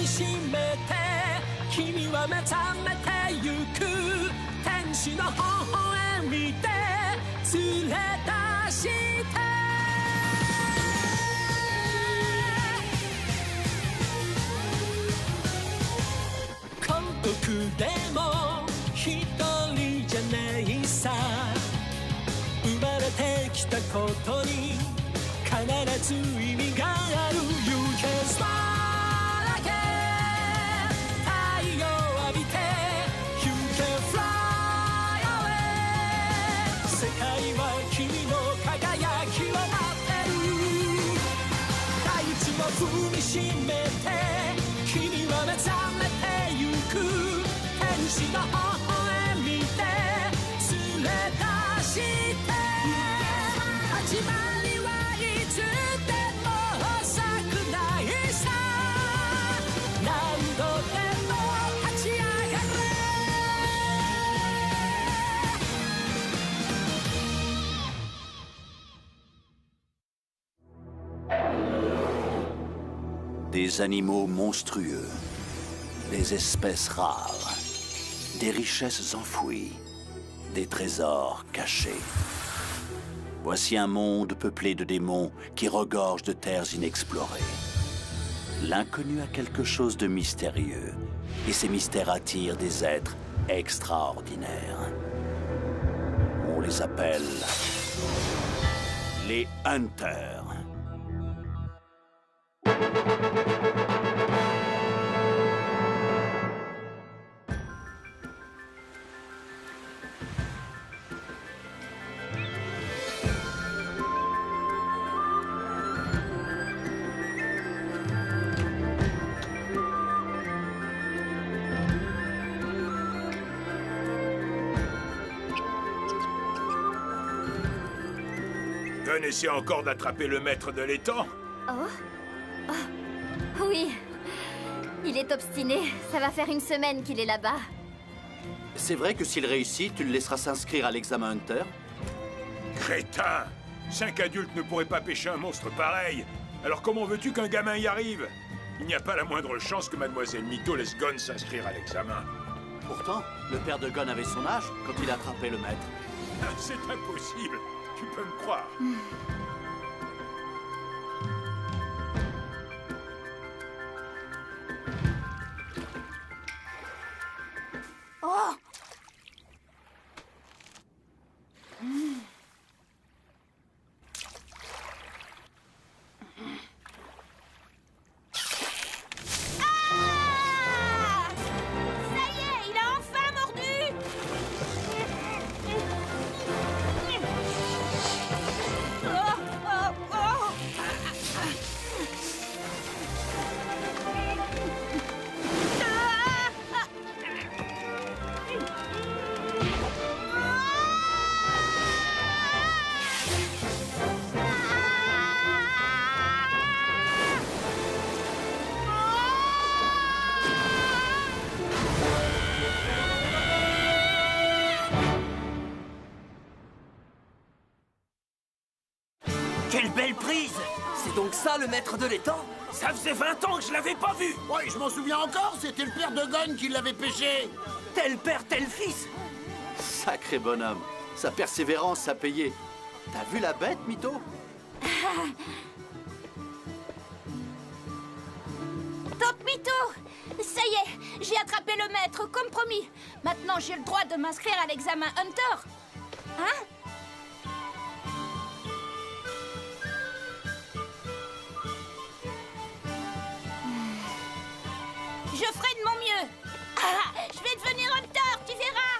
みしめて君は目覚めてゆく天使の微笑みで連れ出して孤独でも一人じゃないさ生まれてきたことに必ず意味がある You can smile again 太陽浴びて You can fly away 世界は君の輝きを待ってる大地を踏みしめて君は目覚めてゆく天使の微笑みで連れ出して始まりはいつでも遅くないさ何度でも立ち上がれ Des animaux monstrueux, des espèces rares, des richesses enfouies, des trésors cachés. Voici un monde peuplé de démons qui regorge de terres inexplorées. L'inconnu a quelque chose de mystérieux, et ces mystères attirent des êtres extraordinaires. On les appelle les Hunters. Gunn essaie encore d'attraper le maître de l'étang. Oh. Oh. Oui. Il est obstiné. Ça va faire une semaine qu'il est là-bas. C'est vrai que s'il réussit, tu le laisseras s'inscrire à l'examen Hunter? Crétin! 5 adultes ne pourraient pas pêcher un monstre pareil. Alors comment veux-tu qu'un gamin y arrive? Il n'y a pas la moindre chance que Mademoiselle Mito laisse Gunn s'inscrire à l'examen. Pourtant, le père de Gunn avait son âge quand il a attrapé le maître. C'est impossible. Tu peux me croire. Oh. Quelle belle prise! C'est donc ça le maître de l'étang? Ça faisait 20 ans que je l'avais pas vu! Ouais, je m'en souviens encore, c'était le père de Gunn qui l'avait pêché. Tel père, tel fils! Sacré bonhomme. Sa persévérance a payé. T'as vu la bête, Mito? Top Mito! Ça y est, j'ai attrapé le maître, comme promis. Maintenant, j'ai le droit de m'inscrire à l'examen Hunter. Hein? Je ferai de mon mieux. Ah, je vais devenir Hunter, tu verras.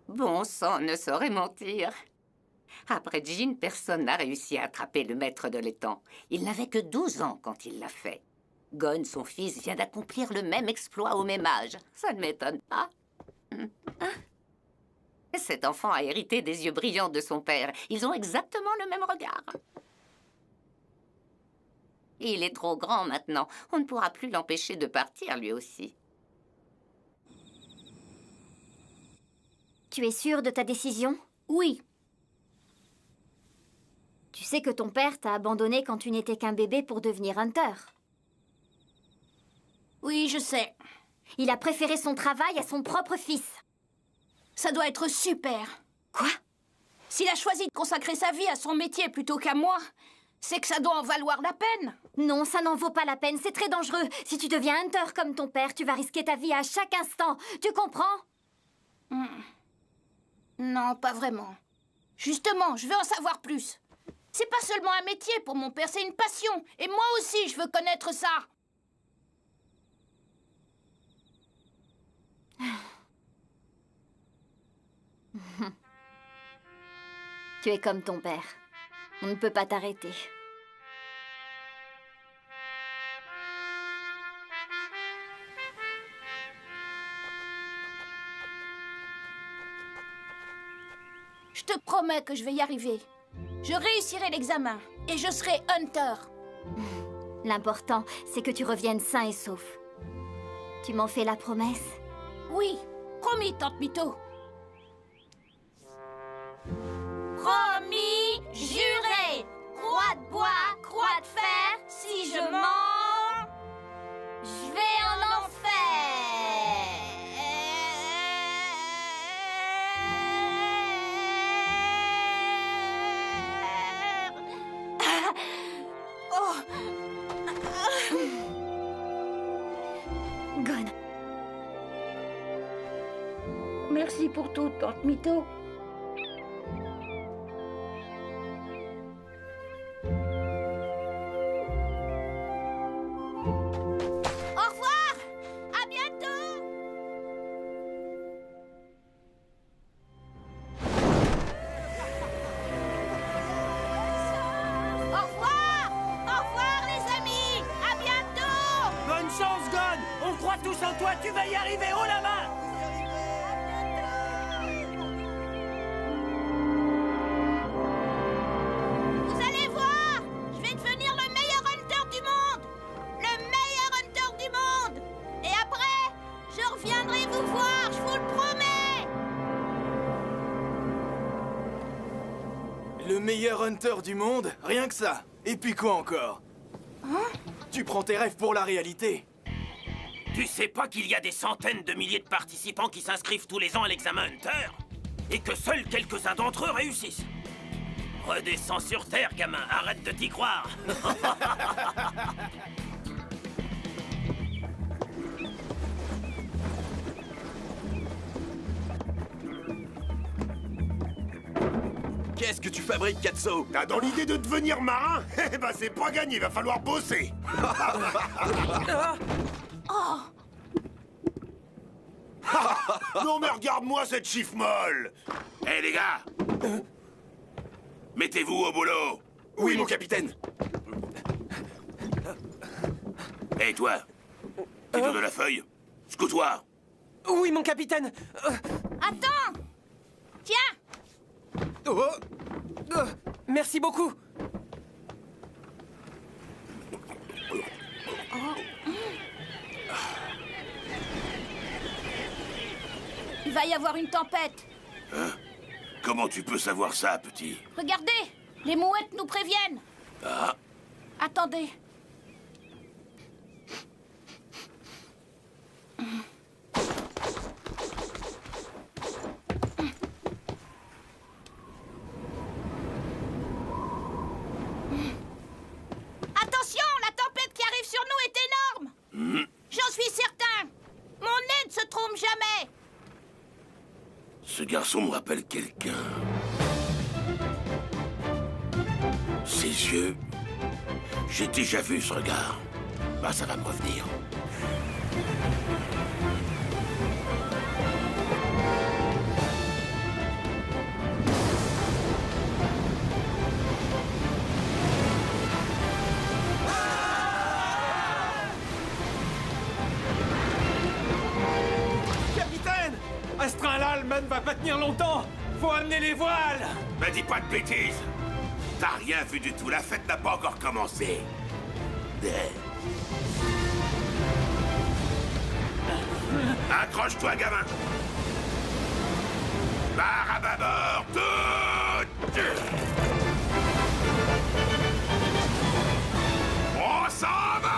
Bon sang ne saurait mentir. Après Jean, personne n'a réussi à attraper le maître de l'étang. Il n'avait que 12 ans quand il l'a fait. Gunn, son fils, vient d'accomplir le même exploit au même âge. Ça ne m'étonne pas. Cet enfant a hérité des yeux brillants de son père. Ils ont exactement le même regard. Il est trop grand maintenant. On ne pourra plus l'empêcher de partir, lui aussi. Tu es sûre de ta décision? Oui. Tu sais que ton père t'a abandonné quand tu n'étais qu'un bébé pour devenir Hunter. Oui, je sais. Il a préféré son travail à son propre fils. Ça doit être super. Quoi? S'il a choisi de consacrer sa vie à son métier plutôt qu'à moi, c'est que ça doit en valoir la peine. Non, ça n'en vaut pas la peine, c'est très dangereux. Si tu deviens Hunter comme ton père, tu vas risquer ta vie à chaque instant. Tu comprends? Non, pas vraiment. Justement, je veux en savoir plus. C'est pas seulement un métier pour mon père, c'est une passion. Et moi aussi, je veux connaître ça. Tu es comme ton père. On ne peut pas t'arrêter. Je te promets que je vais y arriver. Je réussirai l'examen et je serai Hunter. L'important, c'est que tu reviennes sain et sauf. Tu m'en fais la promesse? Oui, promis, Tante Mito. Promis, juré. Croix de bois, croix de fer, si je mens, je vais en enfer. Oh. Gon. Merci pour tout, Tante Mito. Tous en toi, tu vas y arriver, haut la main! Vous allez voir! Je vais devenir le meilleur Hunter du monde! Le meilleur Hunter du monde! Et après, je reviendrai vous voir, je vous le promets! Le meilleur Hunter du monde? Rien que ça! Et puis quoi encore? Hein? Tu prends tes rêves pour la réalité! Tu sais pas qu'il y a des centaines de milliers de participants qui s'inscrivent tous les ans à l'examen Hunter? Et que seuls quelques-uns d'entre eux réussissent? Redescends sur Terre, gamin, arrête de t'y croire. Qu'est-ce que tu fabriques, Katso? T'as dans l'idée de devenir marin? Eh ben c'est pas gagné, va falloir bosser. Oh! Non mais regarde-moi cette chiffre molle. Hé les gars, mettez-vous au boulot. Oui, mon capitaine. Hé toi, tire de la feuille. Scoute-toi. Oui, mon capitaine. Attends! Tiens! Oh. Merci beaucoup. Il va y avoir une tempête. Hein? Comment tu peux savoir ça, petit? Regardez, les mouettes nous préviennent. Ah. Attendez. Attention, la tempête qui arrive sur nous est énorme. J'en suis certain. Mon nez ne se trompe jamais. Ce garçon me rappelle quelqu'un. Ses yeux... J'ai déjà vu ce regard. Bah, ça va me revenir. Capitaine! À ce train-là, le man va pas tenir longtemps. Faut amener les voiles. Me dis pas de bêtises. T'as rien vu du tout. La fête n'a pas encore commencé. Accroche-toi, gamin. Barre à bâbord, tout. s'envole!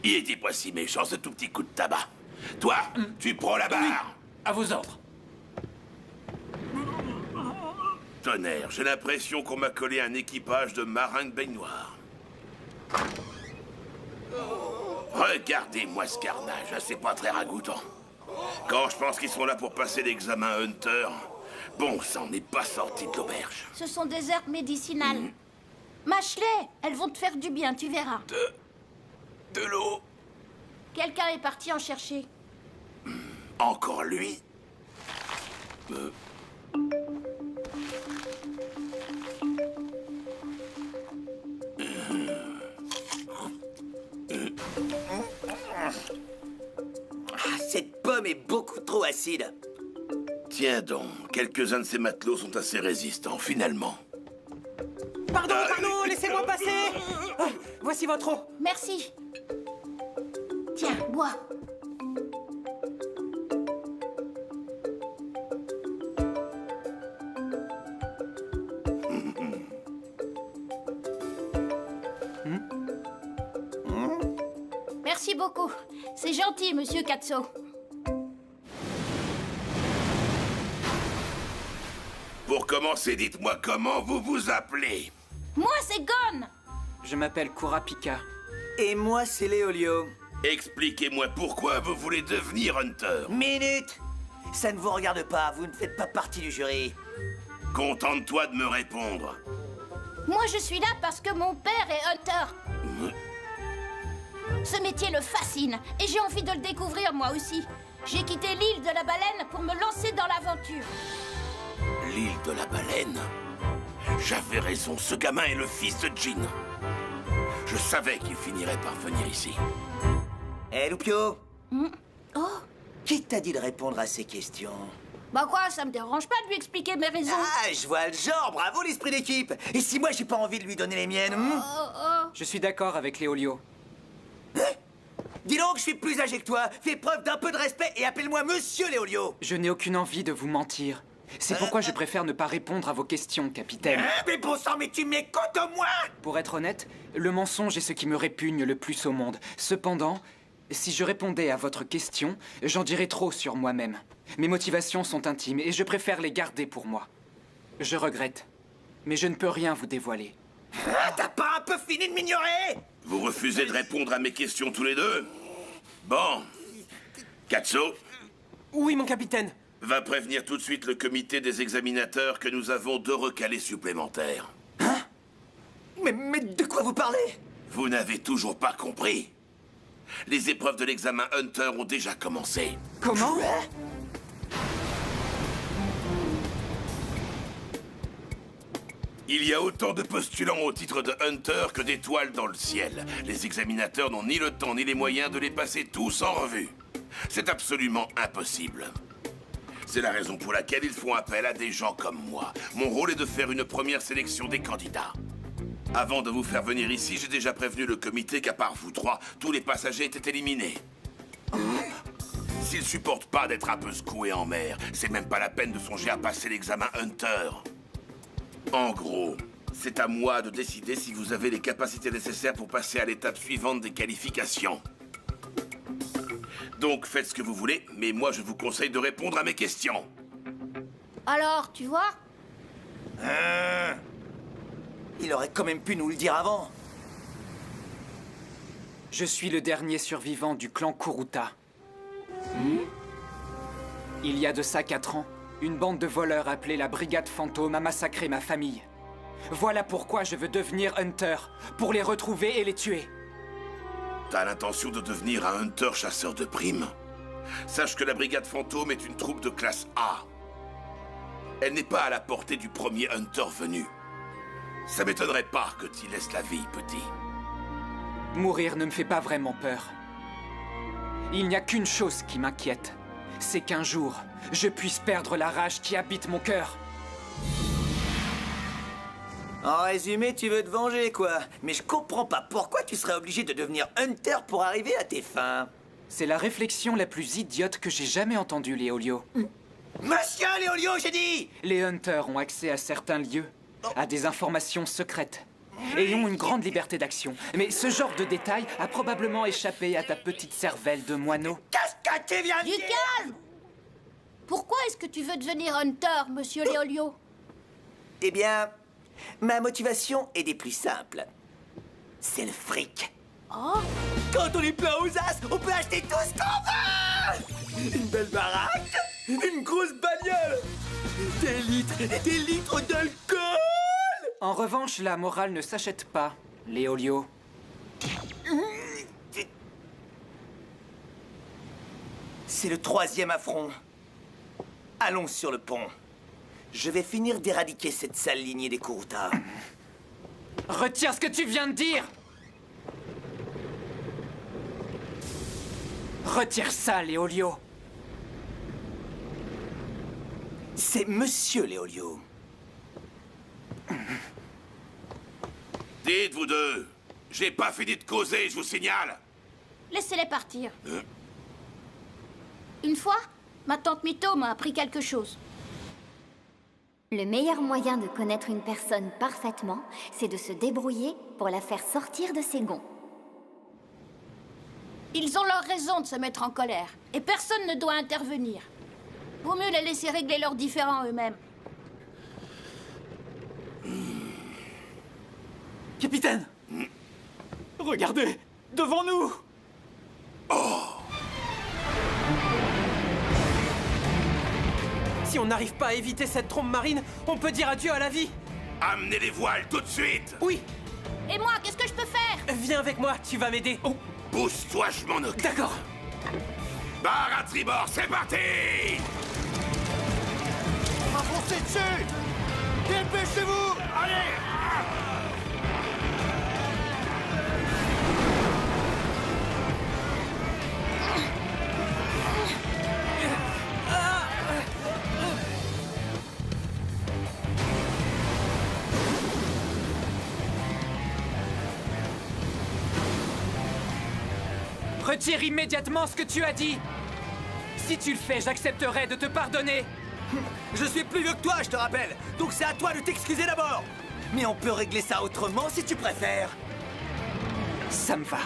Il était pas si méchant, ce tout petit coup de tabac. Toi, tu prends la barre. Oui, à vos ordres. Tonnerre, j'ai l'impression qu'on m'a collé un équipage de marins de baignoire. Regardez-moi ce carnage, c'est pas très ragoûtant. Quand je pense qu'ils sont là pour passer l'examen Hunter, bon, ça en est pas sorti de l'auberge. Ce sont des herbes médicinales. Mâche-les, elles vont te faire du bien, tu verras. De l'eau. Quelqu'un est parti en chercher. Encore lui? Cette pomme est beaucoup trop acide. Tiens donc, quelques-uns de ces matelots sont assez résistants, finalement. Pardon, laissez-moi passer. Voici votre eau. Merci. Tiens, bois. Merci beaucoup. C'est gentil, monsieur Katso. Pour commencer, dites-moi comment vous vous appelez. Moi, c'est Gon. Je m'appelle Kurapika. Et moi, c'est Léolio. Expliquez-moi pourquoi vous voulez devenir Hunter. Minute! Ça ne vous regarde pas, vous ne faites pas partie du jury. Contente-toi de me répondre. Moi, je suis là parce que mon père est Hunter. Ce métier le fascine et j'ai envie de le découvrir moi aussi. J'ai quitté l'île de la baleine pour me lancer dans l'aventure. L'île de la baleine? J'avais raison, ce gamin est le fils de Jean. Je savais qu'il finirait par venir ici. Hé, Loupio? Oh? Qui t'a dit de répondre à ces questions? Bah quoi, ça me dérange pas de lui expliquer mes raisons. Ah, je vois le genre, bravo l'esprit d'équipe. Et si moi j'ai pas envie de lui donner les miennes? Je suis d'accord avec Léolio. Dis donc, je suis plus âgé que toi. Fais preuve d'un peu de respect et appelle-moi Monsieur Léolio. Je n'ai aucune envie de vous mentir. C'est pourquoi je préfère ne pas répondre à vos questions, capitaine. Mais bon sang, mais tu m'écoutes au moins! Pour être honnête, le mensonge est ce qui me répugne le plus au monde. Cependant, si je répondais à votre question, j'en dirais trop sur moi-même. Mes motivations sont intimes et je préfère les garder pour moi. Je regrette, mais je ne peux rien vous dévoiler. Ah, t'as pas un peu fini de m'ignorer? Vous refusez de répondre à mes questions tous les deux? Bon. Katso? Oui, mon capitaine. Va prévenir tout de suite le comité des examinateurs que nous avons 2 recalés supplémentaires. Hein? Mais de quoi vous parlez? Vous n'avez toujours pas compris. Les épreuves de l'examen Hunter ont déjà commencé. Comment? Il y a autant de postulants au titre de Hunter que d'étoiles dans le ciel. Les examinateurs n'ont ni le temps ni les moyens de les passer tous en revue. C'est absolument impossible. C'est la raison pour laquelle ils font appel à des gens comme moi. Mon rôle est de faire une première sélection des candidats. Avant de vous faire venir ici, j'ai déjà prévenu le comité qu'à part vous 3, tous les passagers étaient éliminés. S'ils supportent pas d'être un peu secoués en mer, c'est même pas la peine de songer à passer l'examen Hunter. En gros, c'est à moi de décider si vous avez les capacités nécessaires pour passer à l'étape suivante des qualifications. Donc faites ce que vous voulez, mais moi je vous conseille de répondre à mes questions. Alors, tu vois? Il aurait quand même pu nous le dire avant. Je suis le dernier survivant du clan Kuruta. Il y a de ça 4 ans, une bande de voleurs appelée la Brigade Fantôme a massacré ma famille. Voilà pourquoi je veux devenir Hunter, pour les retrouver et les tuer. T'as l'intention de devenir un Hunter chasseur de primes? Sache que la Brigade Fantôme est une troupe de classe A. Elle n'est pas à la portée du premier Hunter venu. Ça m'étonnerait pas que tu laisses la vie, petit. Mourir ne me fait pas vraiment peur. Il n'y a qu'une chose qui m'inquiète. c'est qu'un jour, je puisse perdre la rage qui habite mon cœur. En résumé, tu veux te venger, quoi. Mais je comprends pas pourquoi tu serais obligé de devenir Hunter pour arriver à tes fins. C'est la réflexion la plus idiote que j'ai jamais entendue, Léolio. Monsieur Léolio, j'ai dit! Les Hunters ont accès à certains lieux, à des informations secrètes, et ont une grande liberté d'action. Mais ce genre de détail a probablement échappé à ta petite cervelle de moineau. Qu'est-ce que tu viens de Du dire? calme! Pourquoi est-ce que tu veux devenir Hunter, monsieur Léolio? Eh bien, ma motivation est des plus simples. C'est le fric. Oh? Quand on est plein aux as, on peut acheter tout ce qu'on veut! Une belle baraque, une grosse bagnole, des litres et des litres d'alcool! En revanche, la morale ne s'achète pas, Léolio. C'est le 3e affront. Allons sur le pont. Je vais finir d'éradiquer cette sale lignée des Kuruta. Retire ce que tu viens de dire! Retire ça, Léolio. C'est Monsieur Léolio. Dites, vous deux, j'ai pas fini de causer, je vous signale. Laissez-les partir. Une fois, ma tante Mito m'a appris quelque chose. Le meilleur moyen de connaître une personne parfaitement, c'est de se débrouiller pour la faire sortir de ses gonds. Ils ont leur raison de se mettre en colère, et personne ne doit intervenir. Vaut mieux les laisser régler leurs différends eux-mêmes. Capitaine! Regardez! Devant nous! Si on n'arrive pas à éviter cette trombe marine, on peut dire adieu à la vie! Amenez les voiles tout de suite! Oui! Et moi, qu'est-ce que je peux faire? Viens avec moi, tu vas m'aider! Oh. Pousse-toi, je m'en occupe! D'accord! Barre à tribord, c'est parti! On va foncer dessus! Dépêchez-vous! Allez! Retire immédiatement ce que tu as dit. Si tu le fais, j'accepterai de te pardonner. Je suis plus vieux que toi, je te rappelle. Donc c'est à toi de t'excuser d'abord. Mais on peut régler ça autrement si tu préfères. Ça me va.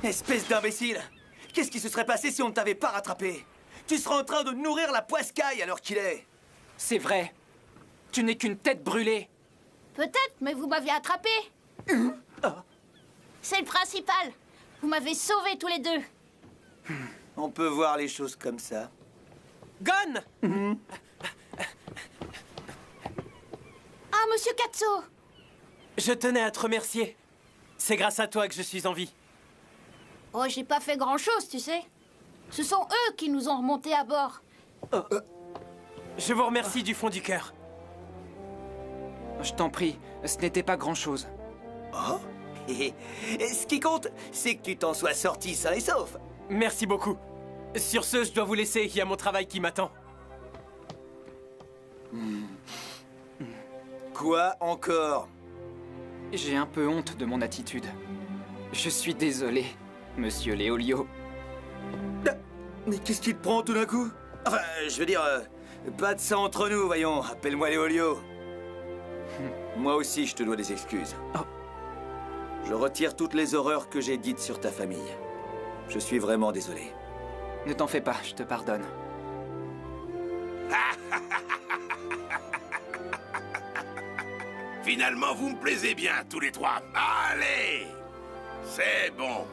Espèce d'imbécile! Qu'est-ce qui se serait passé si on ne t'avait pas rattrapé? Tu seras en train de nourrir la poiscaille à l'heure qu'il est. C'est vrai. Tu n'es qu'une tête brûlée. Peut-être, mais vous m'avez attrapé. C'est le principal. Vous m'avez sauvés tous les deux. On peut voir les choses comme ça. Gon! Ah, monsieur Katso! Je tenais à te remercier. C'est grâce à toi que je suis en vie. Oh, j'ai pas fait grand-chose, tu sais. Ce sont eux qui nous ont remontés à bord. Je vous remercie du fond du cœur. Je t'en prie, ce n'était pas grand-chose. Oh? Et ce qui compte, c'est que tu t'en sois sorti sain et sauf. Merci beaucoup. Sur ce, je dois vous laisser, il y a mon travail qui m'attend. Quoi encore? J'ai un peu honte de mon attitude. Je suis désolé, monsieur Léolio. Mais qu'est-ce qui te prend tout d'un coup? Enfin, je veux dire, pas de ça entre nous, voyons. Appelle-moi Léolio. Moi aussi, je te dois des excuses. Oh. Je retire toutes les horreurs que j'ai dites sur ta famille. Je suis vraiment désolé. Ne t'en fais pas, je te pardonne. Finalement, vous me plaisez bien, tous les trois. Allez! C'est bon.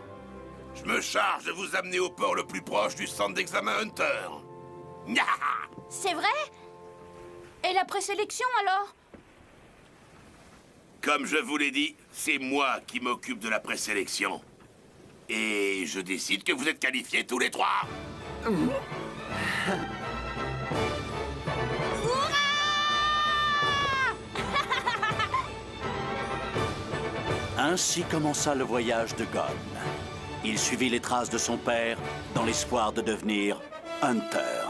Je me charge de vous amener au port le plus proche du centre d'examen Hunter. C'est vrai? Et la présélection, alors? Comme je vous l'ai dit, c'est moi qui m'occupe de la présélection. Et je décide que vous êtes qualifiés tous les trois. Ainsi commença le voyage de Gon. Il suivit les traces de son père dans l'espoir de devenir Hunter.